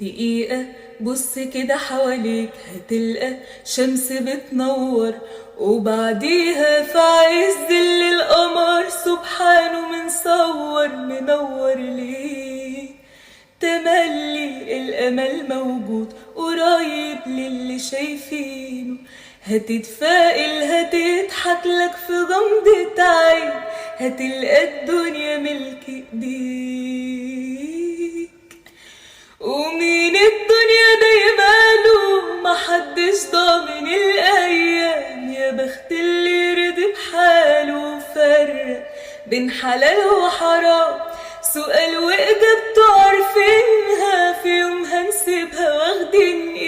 دقيقة بص كده حواليك هتلقى شمس بتنور، وبعديها في عز الليل القمر سبحانه منور ليه. تملي الأمل موجود قريب للي شايفينه، هتتفائل هتضحك لك في غمضة عين، هتلقى الدنيا ملك ايديك. ومين الدنيا دايماله محدش ضامن الأيام، يا بخت اللي رضي بحاله وفرق بين حلال وحرام. سؤال وإجابته عارفينها، في يوم هنسيبها واخدين ايه